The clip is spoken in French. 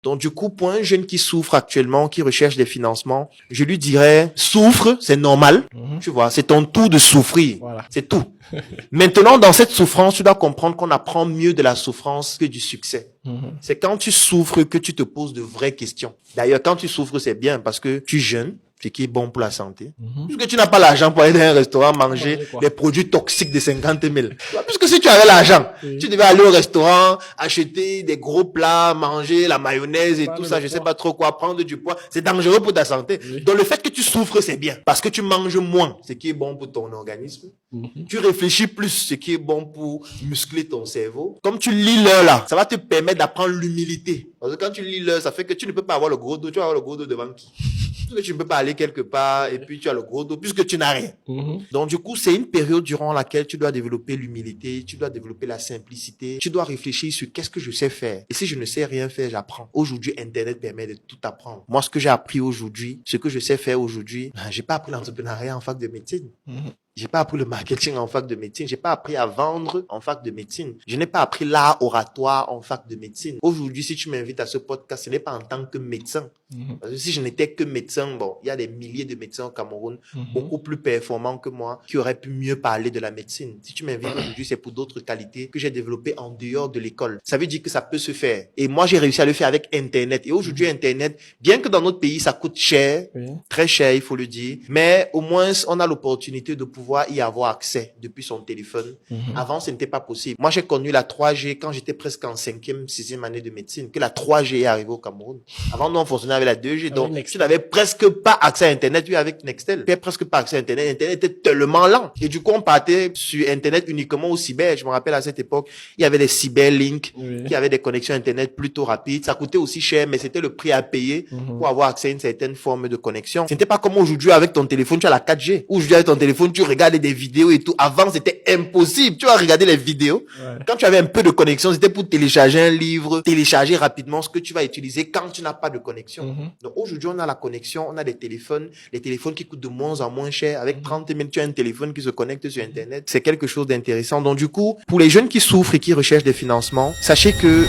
Donc, du coup, pour un jeune qui souffre actuellement, qui recherche des financements, je lui dirais, souffre, c'est normal. Tu vois, c'est ton tour de souffrir. Voilà. C'est tout. Maintenant, dans cette souffrance, tu dois comprendre qu'on apprend mieux de la souffrance que du succès. C'est quand tu souffres que tu te poses de vraies questions. D'ailleurs, quand tu souffres, c'est bien parce que tu jeûnes, ce qui est bon pour la santé. Puisque tu n'as pas l'argent pour aller dans un restaurant manger des produits toxiques de 50 000. Puisque si tu avais l'argent, tu devais aller au restaurant, acheter des gros plats, manger la mayonnaise et tout ça, je sais pas trop quoi, prendre du poids. C'est dangereux pour ta santé. Donc le fait que tu souffres, c'est bien. Parce que tu manges moins, ce qui est bon pour ton organisme. Tu réfléchis plus, ce qui est bon pour muscler ton cerveau. Comme tu lis l'heure là, ça va te permettre d'apprendre l'humilité. Parce que quand tu lis l'heure, ça fait que tu ne peux pas avoir le gros dos. Tu vas avoir le gros dos devant qui? Parce que tu ne peux pas aller quelque part et puis tu as le gros dos puisque tu n'as rien. Donc du coup, c'est une période durant laquelle tu dois développer l'humilité, tu dois développer la simplicité, tu dois réfléchir sur qu'est-ce que je sais faire. Et si je ne sais rien faire, j'apprends. Aujourd'hui, Internet permet de tout apprendre. Moi, ce que j'ai appris aujourd'hui, ce que je sais faire aujourd'hui, j'ai pas appris l'entrepreneuriat en fac de médecine. J'ai pas appris le marketing en fac de médecine. J'ai pas appris à vendre en fac de médecine. Je n'ai pas appris l'art oratoire en fac de médecine. Aujourd'hui, si tu m'invites à ce podcast, ce n'est pas en tant que médecin. Parce que si je n'étais que médecin, bon, il y a des milliers de médecins au Cameroun, beaucoup plus performants que moi, qui auraient pu mieux parler de la médecine. Si tu m'invites aujourd'hui, c'est pour d'autres qualités que j'ai développées en dehors de l'école. Ça veut dire que ça peut se faire. Et moi, j'ai réussi à le faire avec Internet. Et aujourd'hui, Internet, bien que dans notre pays, ça coûte cher, très cher, il faut le dire, mais au moins, on a l'opportunité de pouvoir y avoir accès depuis son téléphone. Avant, ce n'était pas possible. Moi, j'ai connu la 3G quand j'étais presque en 5e, 6e année de médecine, que la 3G est arrivée au Cameroun. Avant, nous, on fonctionnait avec la 2G. Donc, tu n'avais presque pas accès à Internet. Oui, avec Nextel, tu n'avais presque pas accès à Internet. Internet était tellement lent. Et du coup, on partait sur Internet uniquement au cyber. Je me rappelle à cette époque, il y avait des cyberlinks qui avaient des connexions Internet plutôt rapides. Ça coûtait aussi cher, mais c'était le prix à payer pour avoir accès à une certaine forme de connexion. Ce n'était pas comme aujourd'hui avec ton téléphone, tu as la 4G. Aujourd'hui, avec ton téléphone, tu regardes des vidéos et tout. Avant, c'était impossible. Tu vas regarder les vidéos. Quand tu avais un peu de connexion, c'était pour télécharger un livre, télécharger rapidement ce que tu vas utiliser quand tu n'as pas de connexion. Donc aujourd'hui, on a la connexion, on a des téléphones, les téléphones qui coûtent de moins en moins cher. Avec 30 000, tu as un téléphone qui se connecte sur Internet. C'est quelque chose d'intéressant. Donc du coup, pour les jeunes qui souffrent et qui recherchent des financements, sachez que